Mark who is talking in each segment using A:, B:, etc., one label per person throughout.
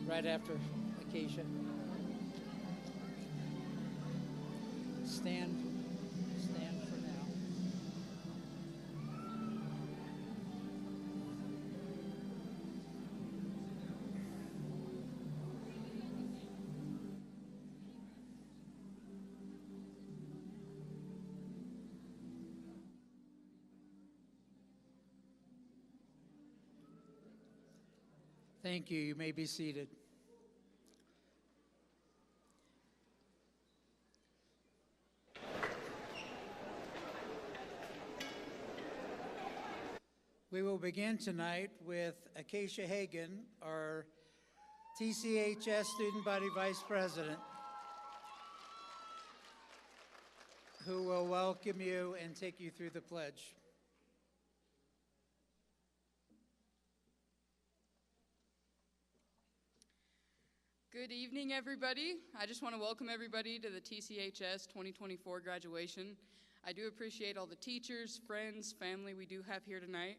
A: right after Acacia. Stand for now. Thank you. You may be seated. We will begin tonight with Acacia Hagan, our TCHS Student Body Vice President, who will welcome you and take you through the pledge.
B: Good evening, everybody. I just want to welcome everybody to the TCHS 2024 graduation. I do appreciate all the teachers, friends, family we do have here tonight.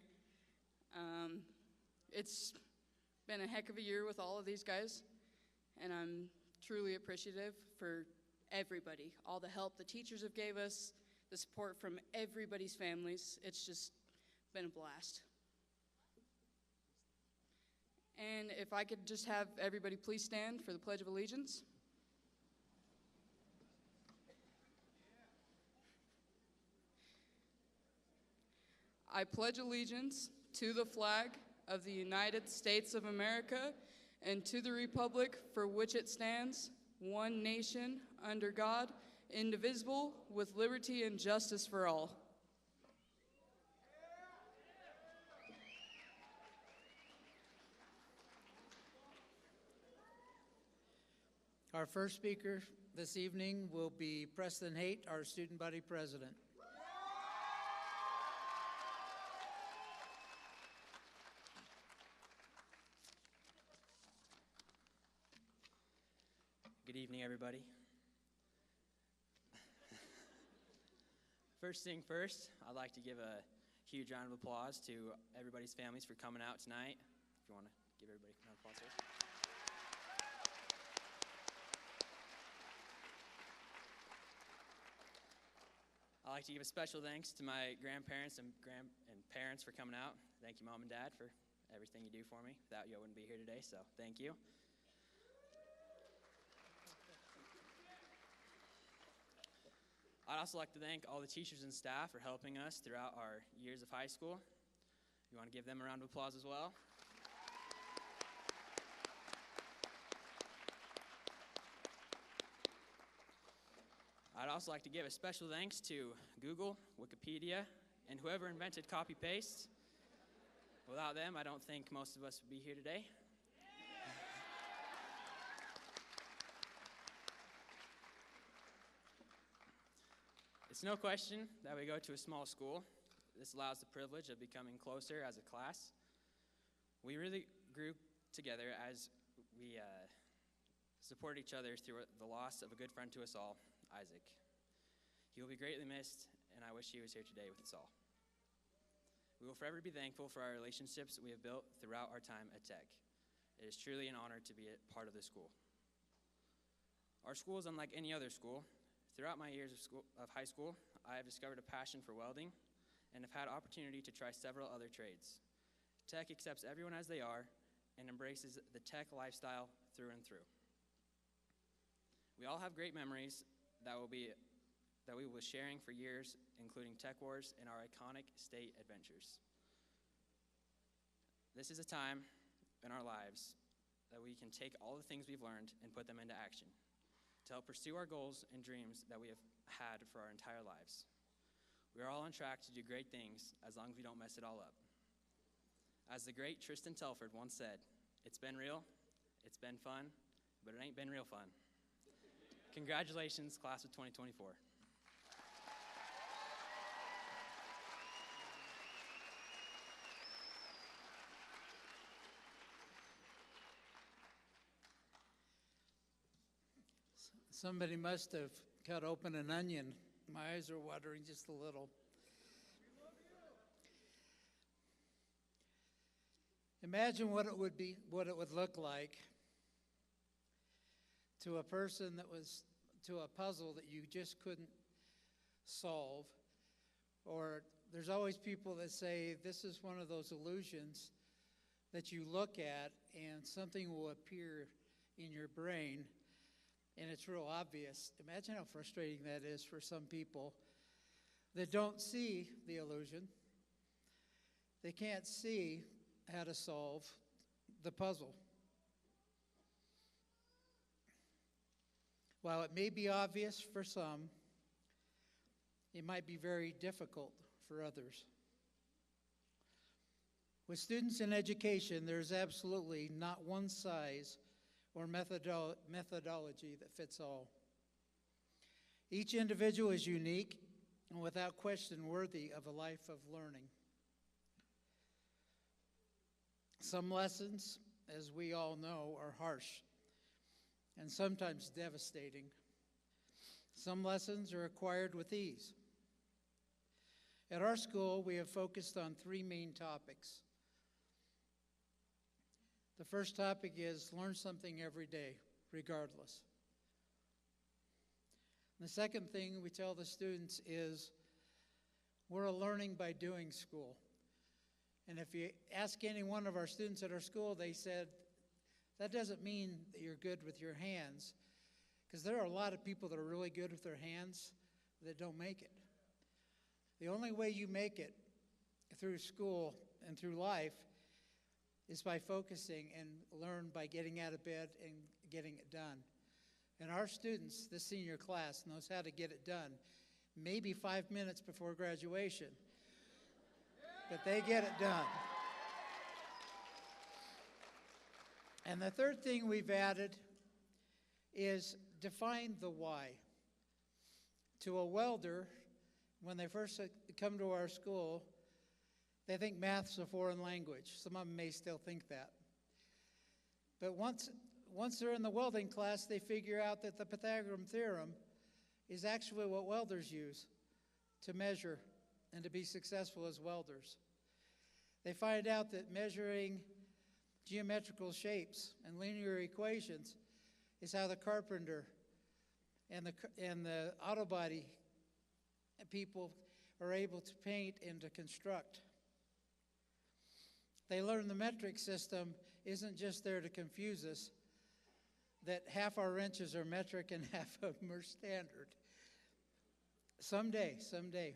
B: It's been a heck of a year with all of these guys, and I'm truly appreciative for everybody, all the help the teachers have gave us, the support from everybody's families. It's just been a blast. And if I could just have everybody please stand for the Pledge of Allegiance. I pledge allegiance to the flag of the United States of America and to the republic for which it stands, one nation, under God, indivisible, with liberty and justice for all.
A: Our first speaker this evening will be Preston Haight, our Student Body President.
C: Good evening, everybody. First thing first, I'd like to give a huge round of applause to everybody's families for coming out tonight. If you want to give everybody a round of applause here. I'd like to give a special thanks to my grandparents and parents for coming out. Thank you, Mom and Dad, for everything you do for me. Without you, I wouldn't be here today, so thank you. I'd also like to thank all the teachers and staff for helping us throughout our years of high school. You want to give them a round of applause as well? I'd also like to give a special thanks to Google, Wikipedia, and whoever invented copy-paste. Without them, I don't think most of us would be here today. It's no question that we go to a small school. This allows the privilege of becoming closer as a class. We really grew together as we supported each other through the loss of a good friend to us all, Isaac. He will be greatly missed, and I wish he was here today with us all. We will forever be thankful for our relationships we have built throughout our time at Tech. It is truly an honor to be a part of this school. Our school is unlike any other school. Throughout my years of high school, I have discovered a passion for welding and have had opportunity to try several other trades. Tech accepts everyone as they are and embraces the Tech lifestyle through and through. We all have great memories that we will be sharing for years, including Tech Wars and our iconic state adventures. This is a time in our lives that we can take all the things we've learned and put them into action to help pursue our goals and dreams that we have had for our entire lives. We are all on track to do great things as long as we don't mess it all up. As the great Tristan Telford once said, "It's been real, it's been fun, but it ain't been real fun." Congratulations, class of 2024.
A: Somebody must have cut open an onion. My eyes are watering just a little. Imagine what it would look like to a person that was to a puzzle that you just couldn't solve. Or there's always people that say this is one of those illusions that you look at and something will appear in your brain and it's real obvious. Imagine how frustrating that is for some people that don't see the illusion. They can't see how to solve the puzzle. While it may be obvious for some, it might be very difficult for others. With students in education, there's absolutely not one size or methodology that fits all. Each individual is unique and without question worthy of a life of learning. Some lessons, as we all know, are harsh and sometimes devastating. Some lessons are acquired with ease. At our school, we have focused on three main topics. The first topic is learn something every day, regardless. The second thing we tell the students is we're a learning by doing school. And if you ask any one of our students at our school, they said, that doesn't mean that you're good with your hands, because there are a lot of people that are really good with their hands that don't make it. The only way you make it through school and through life is by focusing and learn by getting out of bed and getting it done. And our students, this senior class, knows how to get it done, maybe 5 minutes before graduation, but they get it done. And the third thing we've added is define the why. To a welder, when they first come to our school, they think math's a foreign language. Some of them may still think that. But once they're in the welding class, they figure out that the Pythagorean theorem is actually what welders use to measure and to be successful as welders. They find out that measuring geometrical shapes and linear equations is how the carpenter and the auto body people are able to paint and to construct. They learn the metric system isn't just there to confuse us, that half our wrenches are metric and half of them are standard. Someday,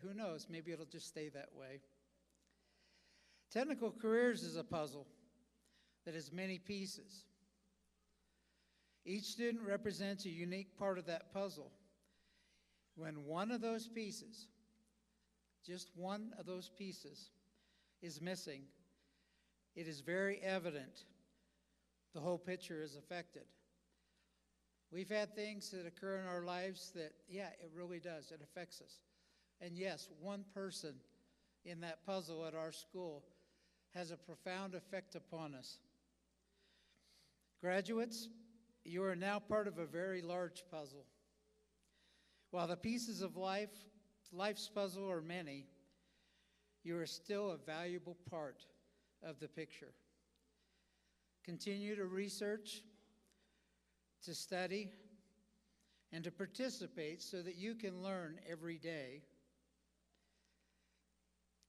A: who knows, maybe it'll just stay that way. Technical careers is a puzzle that has many pieces. Each student represents a unique part of that puzzle. When one of those pieces, just one of those pieces, is missing, it is very evident the whole picture is affected. We've had things that occur in our lives that, yeah, it really does. It affects us. And yes, one person in that puzzle at our school has a profound effect upon us. Graduates, you are now part of a very large puzzle. While the pieces of life's puzzle are many, you are still a valuable part of the picture. Continue to research, to study, and to participate so that you can learn every day.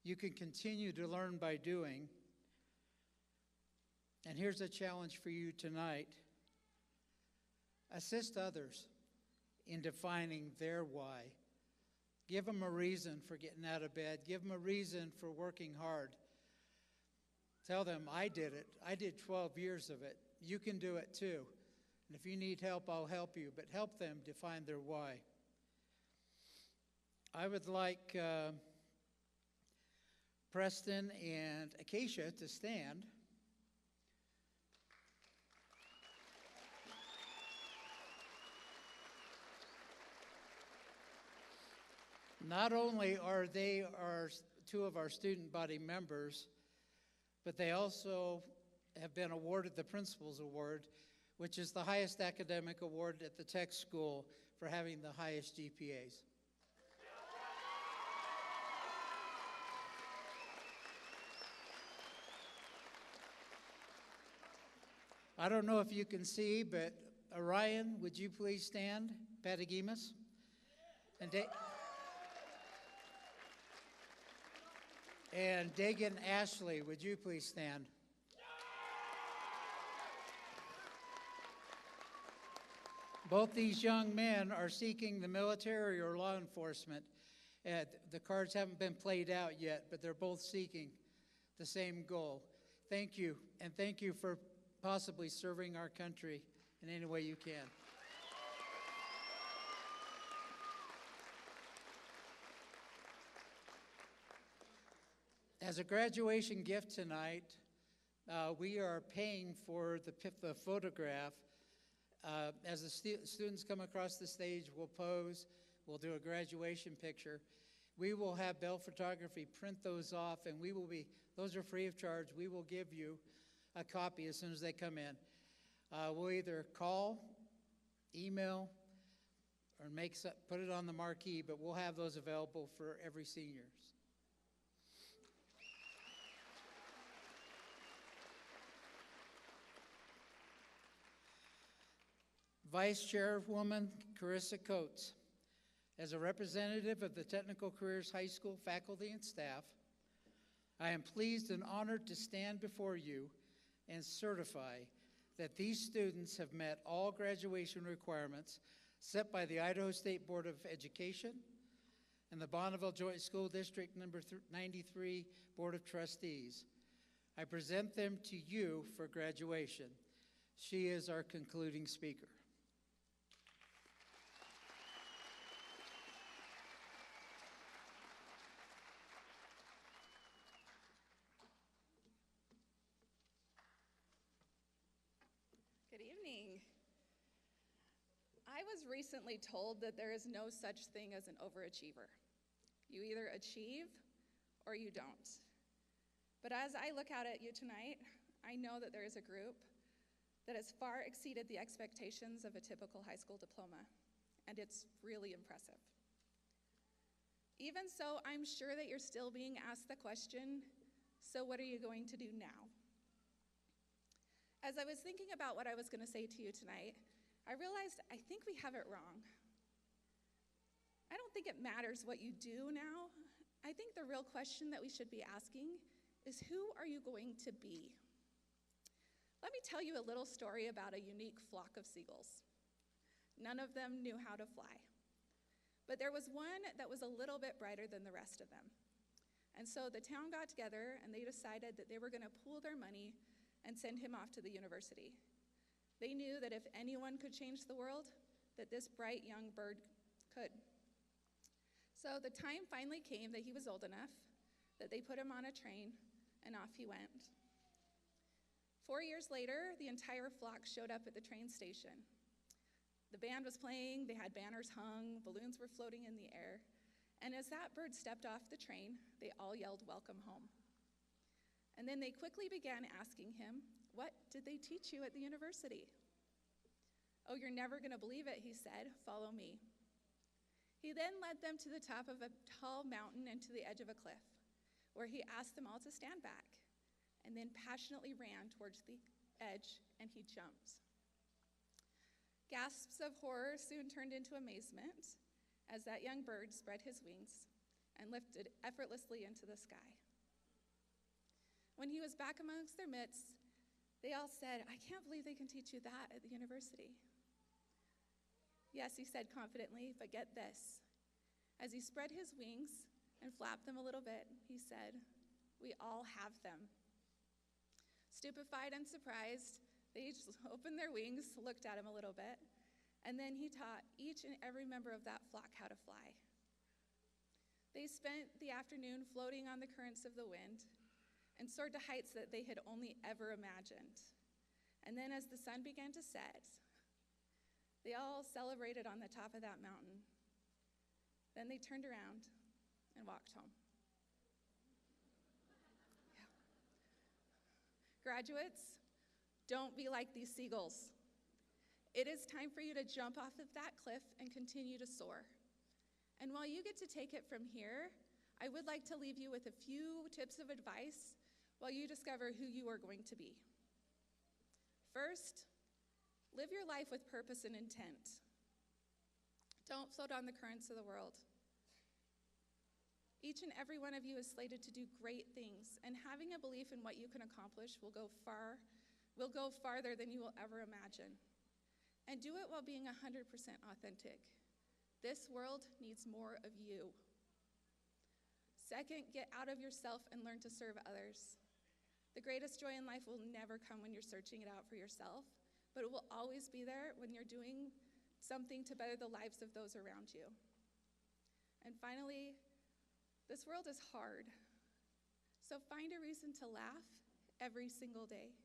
A: You can continue to learn by doing. And here's a challenge for you tonight. Assist others in defining their why. Give them a reason for getting out of bed. Give them a reason for working hard. Tell them, I did it. I did 12 years of it. You can do it too. And if you need help, I'll help you. But help them define their why. I would like Preston and Acacia to stand. Not only are they two of our student body members, but they also have been awarded the Principal's Award, which is the highest academic award at the tech school for having the highest GPAs. I don't know if you can see, but Orion, would you please stand? Patagimas? And Dagan Ashley, would you please stand? Both these young men are seeking the military or law enforcement. The cards haven't been played out yet, but they're both seeking the same goal. Thank you, and thank you for possibly serving our country in any way you can. As a graduation gift tonight, we are paying for the photograph. As the students come across the stage, we'll pose, we'll do a graduation picture. We will have Bell Photography print those off, and those are free of charge. We will give you a copy as soon as they come in. We'll either call, email, or put it on the marquee, but we'll have those available for every senior. Vice Chairwoman Carissa Coates. As a representative of the Technical Careers High School faculty and staff, I am pleased and honored to stand before you and certify that these students have met all graduation requirements set by the Idaho State Board of Education and the Bonneville Joint School District number 93 Board of Trustees. I present them to you for graduation. She is our concluding speaker.
D: I was recently told that there is no such thing as an overachiever. You either achieve or you don't. But as I look out at you tonight, I know that there is a group that has far exceeded the expectations of a typical high school diploma, and it's really impressive. Even so, I'm sure that you're still being asked the question, so what are you going to do now? As I was thinking about what I was going to say to you tonight, I realized I think we have it wrong. I don't think it matters what you do now. I think the real question that we should be asking is, who are you going to be? Let me tell you a little story about a unique flock of seagulls. None of them knew how to fly, but there was one that was a little bit brighter than the rest of them. And so the town got together and they decided that they were going to pool their money and send him off to the university. They knew that if anyone could change the world, that this bright young bird could. So the time finally came that he was old enough that they put him on a train and off he went. 4 years later, the entire flock showed up at the train station. The band was playing, they had banners hung, balloons were floating in the air, and as that bird stepped off the train, they all yelled, "Welcome home." And then they quickly began asking him, "What did they teach you at the university?" "Oh, you're never going to believe it," he said. "Follow me." He then led them to the top of a tall mountain and to the edge of a cliff, where he asked them all to stand back, and then passionately ran towards the edge, and he jumped. Gasps of horror soon turned into amazement as that young bird spread his wings and lifted effortlessly into the sky. When he was back amongst their midst, they all said, "I can't believe they can teach you that at the university." "Yes," he said confidently, "but get this." As he spread his wings and flapped them a little bit, he said, "We all have them." Stupefied and surprised, they each opened their wings, looked at him a little bit, and then he taught each and every member of that flock how to fly. They spent the afternoon floating on the currents of the wind and soared to heights that they had only ever imagined. And then as the sun began to set, they all celebrated on the top of that mountain. Then they turned around and walked home. Yeah. Graduates, don't be like these seagulls. It is time for you to jump off of that cliff and continue to soar. And while you get to take it from here, I would like to leave you with a few tips of advice while you discover who you are going to be. First, Live your life with purpose and intent. Don't float on the currents of the world. Each and every one of you is slated to do great things, and having a belief in what you can accomplish will go farther than you will ever imagine. And do it while being 100% authentic. This world needs more of you. Second, get out of yourself and learn to serve others. The greatest joy in life will never come when you're searching it out for yourself, but it will always be there when you're doing something to better the lives of those around you. And finally, this world is hard, so find a reason to laugh every single day.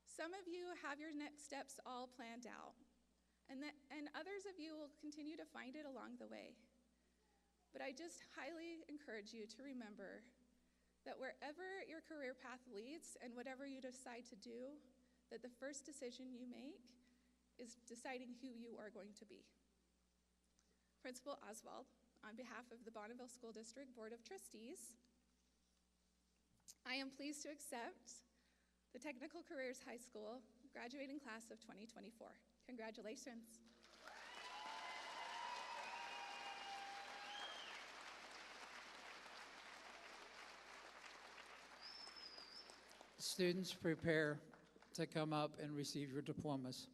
D: Some of you have your next steps all planned out, and others of you will continue to find it along the way. But I just highly encourage you to remember that wherever your career path leads and whatever you decide to do, that the first decision you make is deciding who you are going to be. Principal Oswald, on behalf of the Bonneville School District Board of Trustees, I am pleased to accept the Technical Careers High School graduating class of 2024. Congratulations.
A: Students, prepare to come up and receive your diplomas.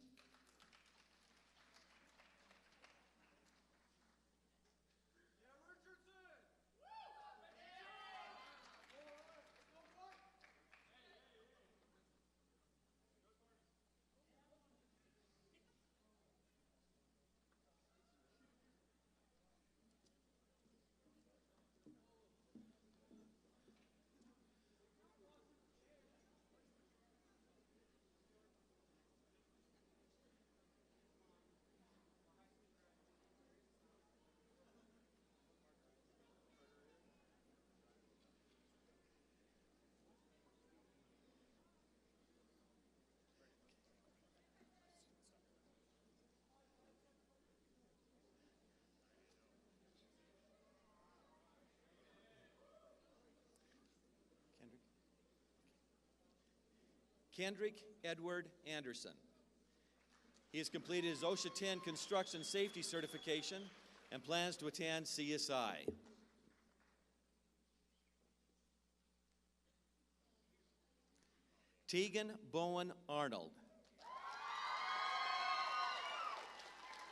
E: Kendrick Edward Anderson. He has completed his OSHA 10 Construction Safety Certification and plans to attend CSI. Tegan Bowen Arnold.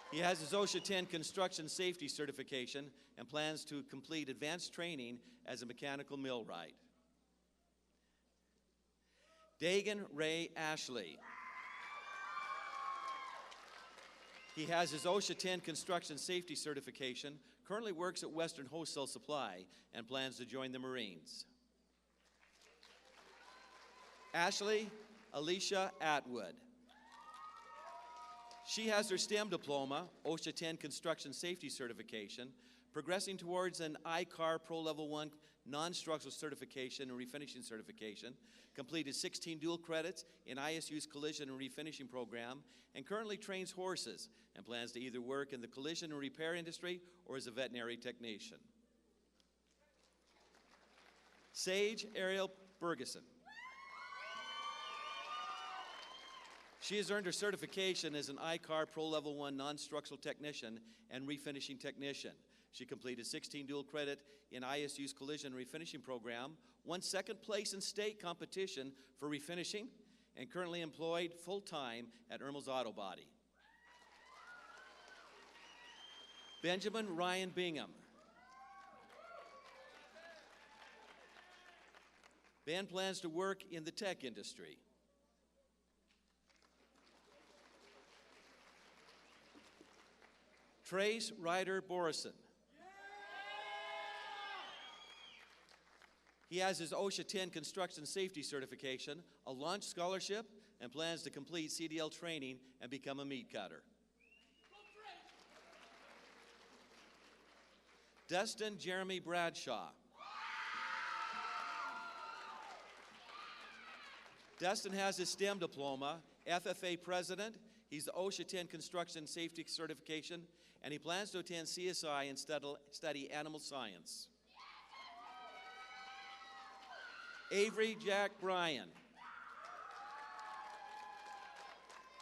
E: He has his OSHA 10 Construction Safety Certification and plans to complete advanced training as a mechanical millwright. Dagan Ray Ashley. He has his OSHA 10 Construction Safety Certification, currently works at Western Wholesale Supply, and plans to join the Marines. Ashley Alicia Atwood. She has her STEM diploma, OSHA 10 Construction Safety Certification, progressing towards an ICAR Pro Level 1 non-structural certification and refinishing certification, completed 16 dual credits in ISU's collision and refinishing program, and currently trains horses and plans to either work in the collision and repair industry or as a veterinary technician. Sage Ariel Bergeson. She has earned her certification as an ICAR Pro Level 1 non-structural technician and refinishing technician. She completed 16 dual credit in ISU's collision and refinishing program, won second place in state competition for refinishing, and currently employed full-time at Irma's Auto Body. Benjamin Ryan Bingham. Ben plans to work in the tech industry. Trace Ryder Borison. He has his OSHA 10 Construction Safety Certification, a launch scholarship, and plans to complete CDL training and become a meat cutter. Dustin Jeremy Bradshaw. Dustin has his STEM diploma, FFA President. He's the OSHA 10 Construction Safety Certification, and he plans to attend CSI and study animal science. Avery Jack Bryan.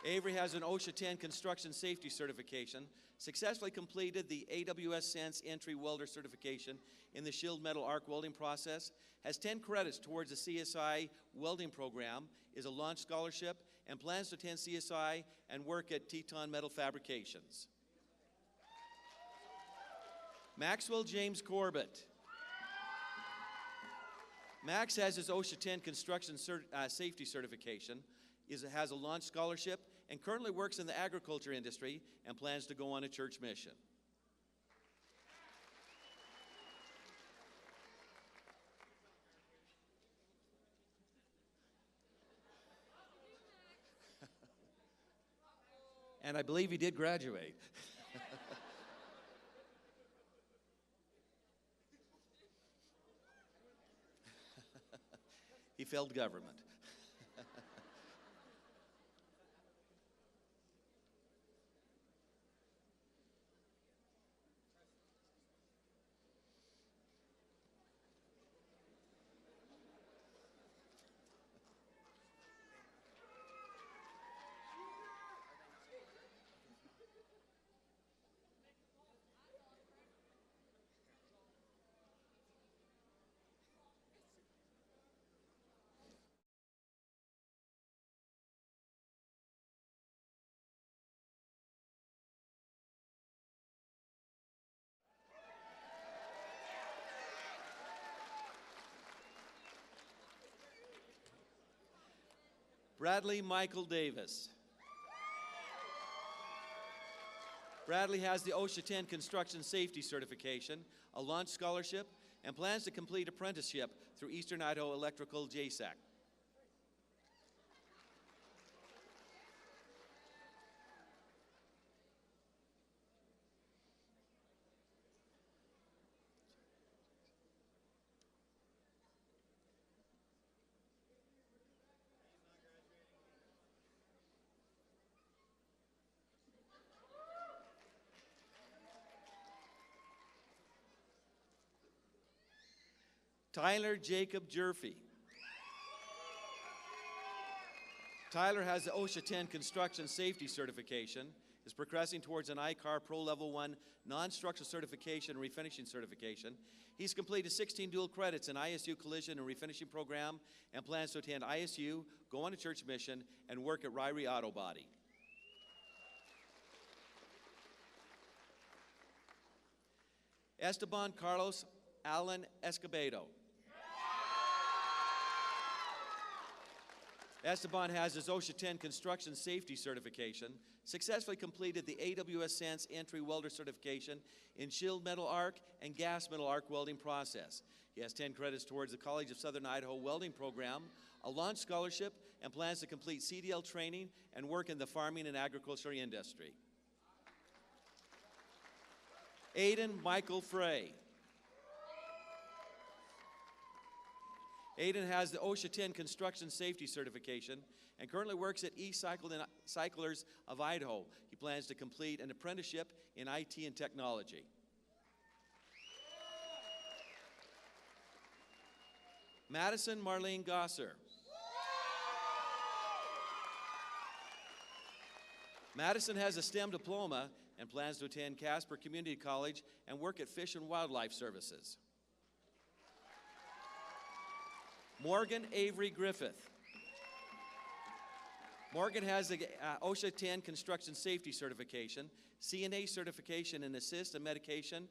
E: Avery has an OSHA 10 construction safety certification, successfully completed the AWS Sense entry welder certification in the shield metal arc welding process, has 10 credits towards the CSI welding program, is a launch scholarship, and plans to attend CSI and work at Teton Metal Fabrications. Maxwell James Corbett. Max has his OSHA 10 construction safety certification, has a launch scholarship, and currently works in the agriculture industry and plans to go on a church mission. And I believe he did graduate. He failed government. Bradley Michael Davis. Bradley has the OSHA 10 construction safety certification, a launch scholarship, and plans to complete apprenticeship through Eastern Idaho Electrical JSAC. Tyler Jacob Jerfy. Tyler has the OSHA 10 construction safety certification, is progressing towards an ICAR Pro Level 1 non-structural certification and refinishing certification. He's completed 16 dual credits in ISU collision and refinishing program and plans to attend ISU, go on a church mission, and work at Ryrie Auto Body. Esteban Carlos Alan Escobedo. Esteban has his OSHA 10 construction safety certification, successfully completed the AWS Sense entry welder certification in shield metal arc and gas metal arc welding process. He has 10 credits towards the College of Southern Idaho welding program, a launch scholarship, and plans to complete CDL training and work in the farming and agriculture industry. Aidan Michael Frey. Aidan has the OSHA 10 construction safety certification and currently works at E-Cyclers of Idaho. He plans to complete an apprenticeship in IT and technology. Madison Marlene Gosser. Madison has a STEM diploma and plans to attend Casper Community College and work at Fish and Wildlife Services. Morgan Avery Griffith. Morgan has the OSHA 10 construction safety certification, CNA certification in assist and medication,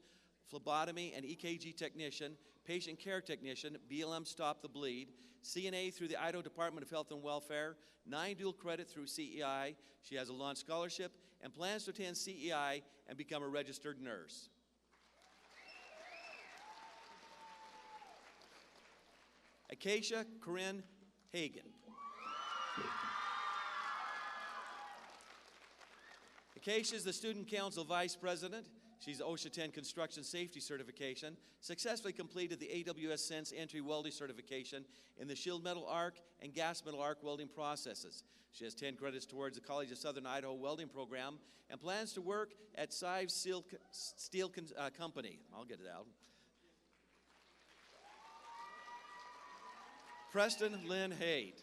E: phlebotomy and EKG technician, patient care technician, BLM Stop the Bleed, CNA through the Idaho Department of Health and Welfare, 9 dual credit through CEI. She has a launch scholarship and plans to attend CEI and become a registered nurse. Acacia Corinne Hagan. Acacia is the Student Council Vice President. She's OSHA 10 Construction Safety Certification, successfully completed the AWS Sense Entry Welding Certification in the shield metal arc and gas metal arc welding processes. She has 10 credits towards the College of Southern Idaho welding program and plans to work at Sive Steel Company. I'll get it out. Preston Lynn Haight.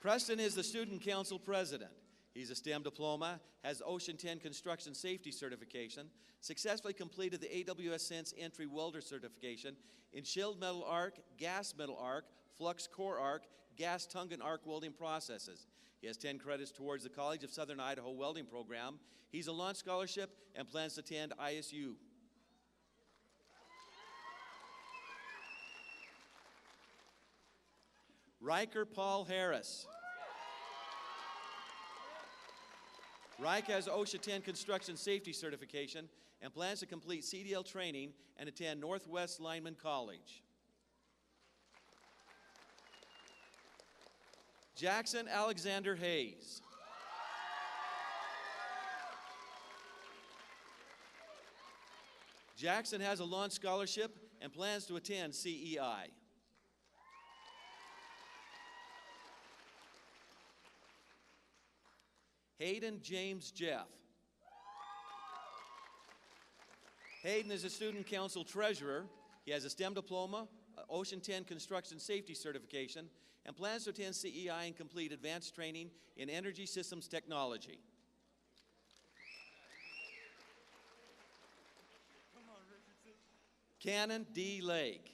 E: Preston is the Student Council President. He's a STEM diploma, has Ocean 10 Construction Safety Certification, successfully completed the AWS Sense Entry Welder Certification in chilled metal arc, gas metal arc, flux core arc, gas Tungan arc welding processes. He has 10 credits towards the College of Southern Idaho welding program. He's a launch scholarship and plans to attend ISU. Riker Paul Harris. Riker has OSHA 10 Construction Safety Certification and plans to complete CDL training and attend Northwest Lineman College. Jackson Alexander Hayes. Jackson has a launch scholarship and plans to attend CEI. Hayden James Jeff. Hayden is a Student Council Treasurer. He has a STEM diploma, Ocean 10 Construction Safety Certification, and plans to attend CEI and complete advanced training in energy systems technology. Cannon D. Lake.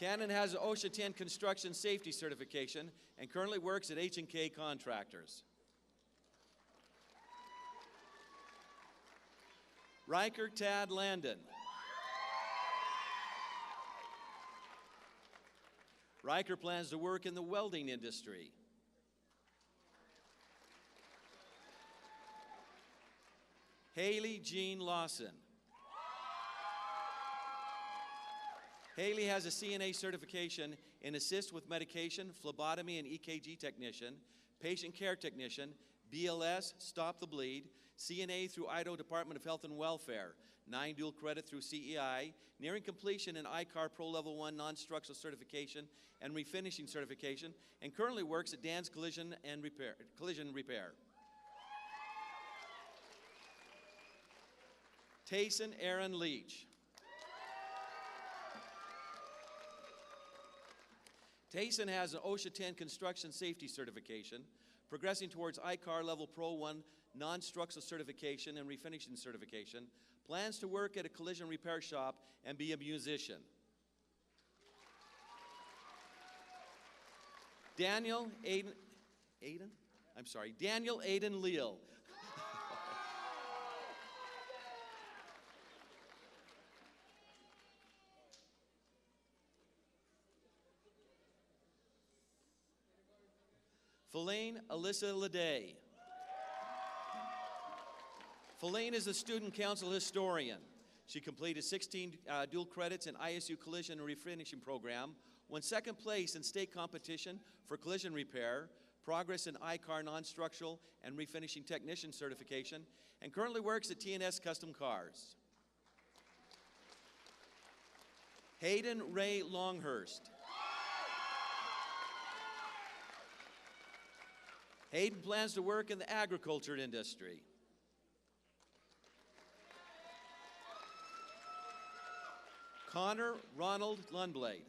E: Cannon has an OSHA 10 Construction Safety Certification and currently works at H&K Contractors. Riker Tad Landon. Riker plans to work in the welding industry. Haley Jean Lawson. Haley has a CNA certification in Assist with Medication, Phlebotomy and EKG Technician, Patient Care Technician, BLS, Stop the Bleed, CNA through Idaho Department of Health and Welfare, 9 dual credit through CEI, nearing completion in ICAR Pro Level 1 Non-Structural Certification and Refinishing Certification, and currently works at Dan's Collision Repair. Tayson Aaron Leach. Tayson has an OSHA 10 Construction Safety Certification, progressing towards ICAR Level Pro 1 Non-Structural Certification and Refinishing Certification, plans to work at a collision repair shop and be a musician. Daniel Aiden Leal. Feline Alyssa Leday. Feline is a Student Council historian. She completed 16 dual credits in ISU Collision and Refinishing Program, won second place in state competition for collision repair, progress in ICAR Non-Structural and Refinishing Technician Certification, and currently works at T&S Custom Cars. Hayden Ray Longhurst. Hayden plans to work in the agriculture industry. Connor Ronald Lundblade.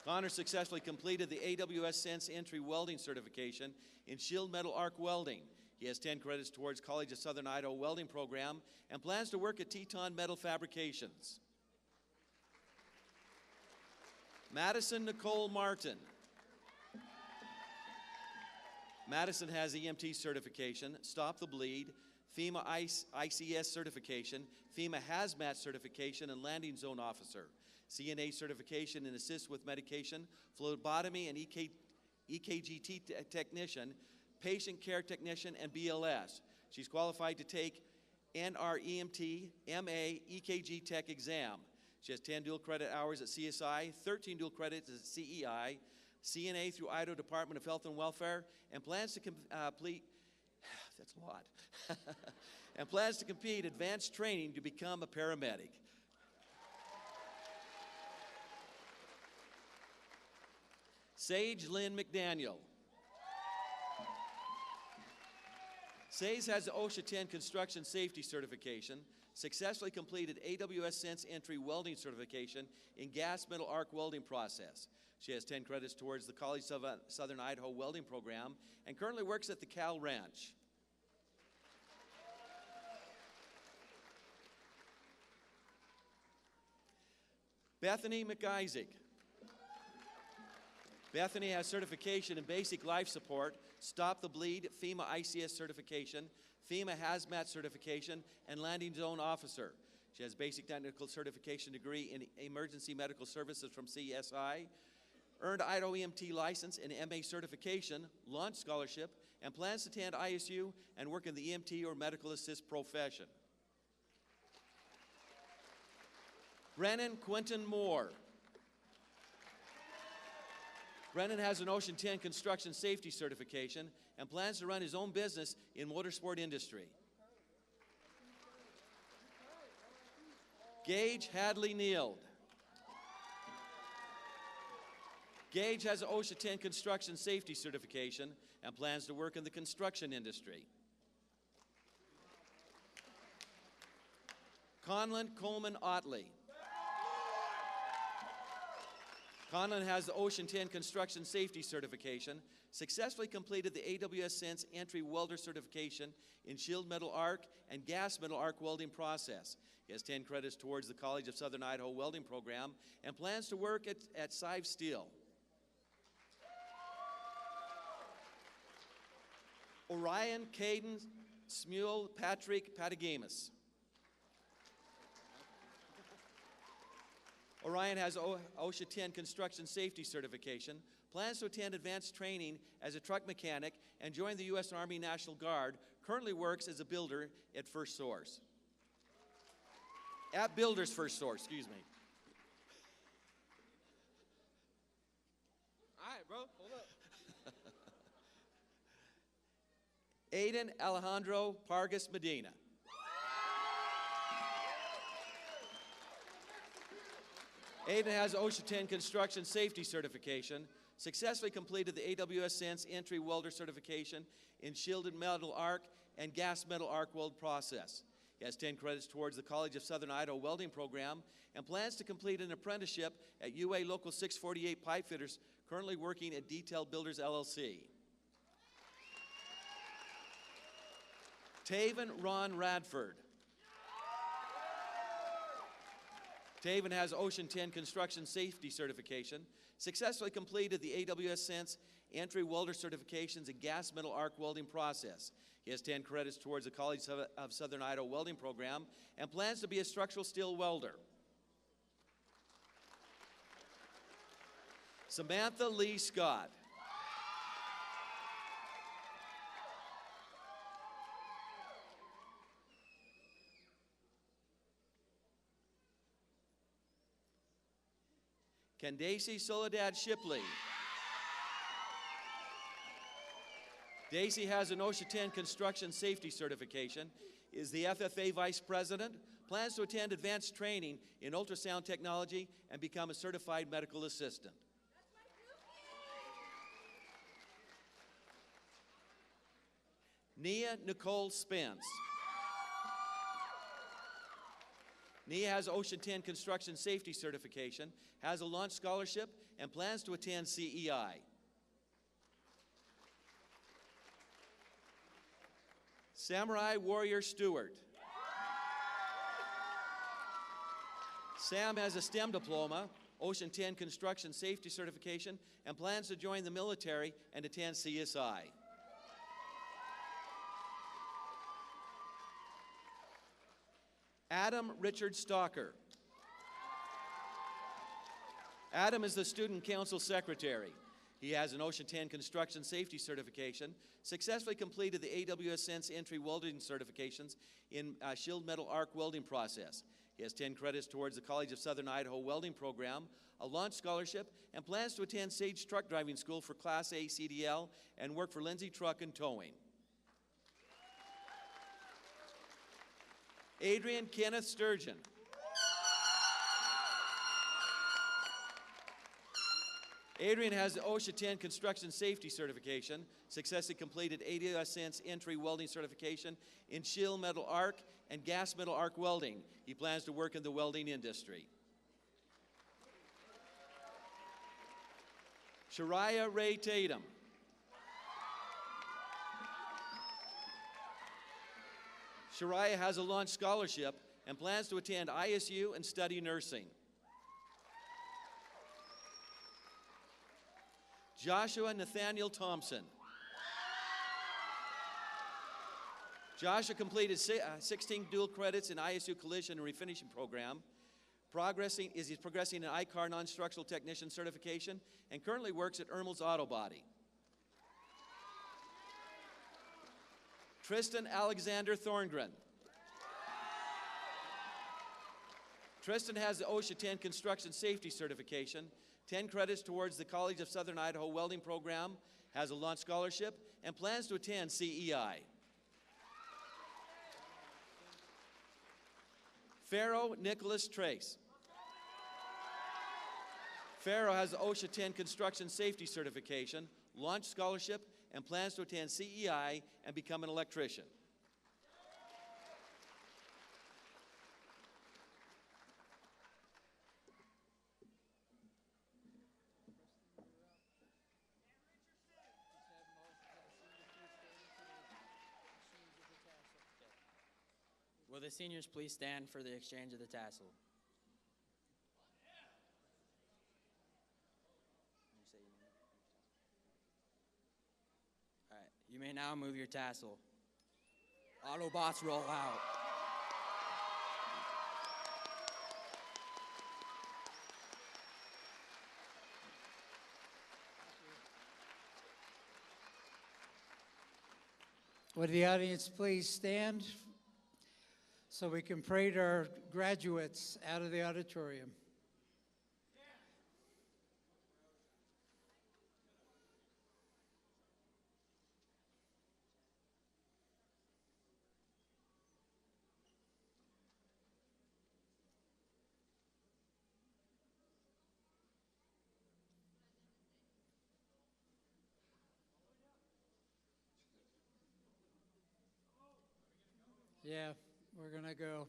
E: Connor successfully completed the AWS Sense Entry Welding Certification in chilled metal arc welding. He has 10 credits towards College of Southern Idaho welding program and plans to work at Teton Metal Fabrications. Madison Nicole Martin. Madison has EMT certification, Stop the Bleed, FEMA ICS certification, FEMA Hazmat certification, and Landing Zone Officer, CNA certification in Assist with Medication, Phlebotomy and EKG Technician, Patient Care Technician, and BLS. She's qualified to take NREMT, MA, EKG Tech exam. She has 10 dual credit hours at CSI, 13 dual credits at CEI, CNA through Idaho Department of Health and Welfare, and plans to complete, that's a lot, and plans to complete advanced training to become a paramedic. Sage Lynn McDaniel. Says has the OSHA 10 construction safety certification, successfully completed AWS Sense entry welding certification in gas metal arc welding process. She has 10 credits towards the College of Southern Idaho welding program and currently works at the Cal Ranch. Bethany McIsaac. Bethany has certification in basic life support, Stop the Bleed, FEMA ICS certification, FEMA Hazmat certification, and Landing Zone Officer. She has basic technical certification degree in emergency medical services from CSI, earned Idaho EMT license and MA certification, launch scholarship, and plans to attend ISU and work in the EMT or medical assist profession. Brennan Quentin Moore. Brennan has an Ocean 10 construction safety certification and plans to run his own business in motorsport industry. Gage Hadley Neild. Gage has an OSHA 10 construction safety certification and plans to work in the construction industry. Conlon Coleman Otley. Conlon has the Ocean 10 construction safety certification, successfully completed the AWS Sense entry welder certification in shield metal arc and gas metal arc welding process. He has 10 credits towards the College of Southern Idaho welding program and plans to work at Sive Steel. Orion Caden Smule Patrick Patagamus. Orion has OSHA 10 construction safety certification, plans to attend advanced training as a truck mechanic and join the U.S. Army National Guard, currently works as a builder at First Source. At Builders First Source, excuse me.
F: All right, bro, hold up.
E: Aiden Alejandro Pargas Medina. Aiden has OSHA 10 construction safety certification, successfully completed the AWS Sense entry welder certification in shielded metal arc and gas metal arc weld process. He has 10 credits towards the College of Southern Idaho welding program and plans to complete an apprenticeship at UA Local 648 Pipe Fitters, currently working at Detail Builders LLC. Taven Ron Radford. Taven has Ocean 10 construction safety certification, successfully completed the AWS Sense entry welder certifications in gas metal arc welding process. He has 10 credits towards the College of Southern Idaho welding program and plans to be a structural steel welder. Samantha Lee Scott. Candace Soledad Shipley. Daisy has an OSHA 10 construction safety certification, is the FFA Vice President, plans to attend advanced training in ultrasound technology and become a certified medical assistant. Nia Nicole Spence. Nia has Ocean 10 construction safety certification, has a launch scholarship, and plans to attend CEI. Samurai Warrior Stewart. Sam has a STEM diploma, Ocean 10 construction safety certification, and plans to join the military and attend CSI. Adam Richard Stalker. Adam is the Student Council Secretary. He has an Ocean 10 construction safety certification, successfully completed the AWS Sense entry welding certifications in shield metal arc welding process. He has 10 credits towards the College of Southern Idaho welding program, a launch scholarship, and plans to attend Sage Truck Driving School for Class A CDL and work for Lindsay Truck and Towing. Adrian Kenneth Sturgeon. Adrian has the OSHA 10 Construction Safety Certification, successfully completed ADS entry welding certification in shield metal arc and gas metal arc welding. He plans to work in the welding industry. Shariah Ray Tatum. Shariah has a launch scholarship and plans to attend ISU and study nursing. Joshua Nathaniel Thompson. Joshua completed 16 dual credits in ISU collision and refinishing program. He's progressing in ICAR non-structural technician certification and currently works at Ermel's Auto Body. Tristan Alexander Thorngren. Tristan has the OSHA 10 Construction Safety Certification, 10 credits towards the College of Southern Idaho Welding Program, has a launch scholarship, and plans to attend CEI. Pharaoh Nicholas Trace. Pharaoh has the OSHA 10 Construction Safety Certification, launch scholarship, and plans to attend CEI and become an electrician.
C: Will the seniors please stand for the exchange of the tassel? All right, you may now move your tassel. Autobots roll out.
A: Would the audience please stand so we can parade our graduates out of the auditorium? Yeah, we're going to go.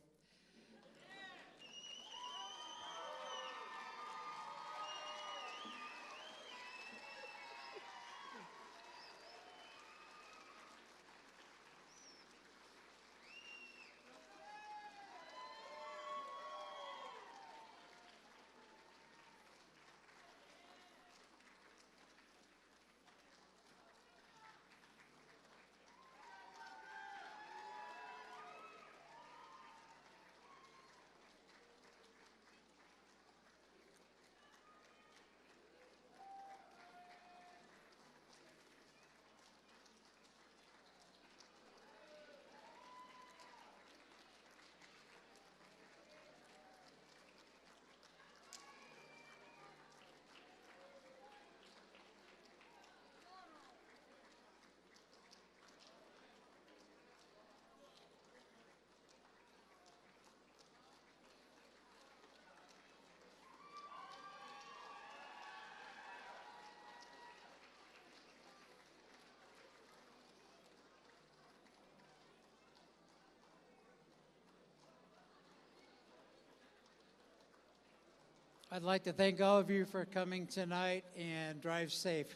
A: I'd like to thank all of you for coming tonight, and drive safe.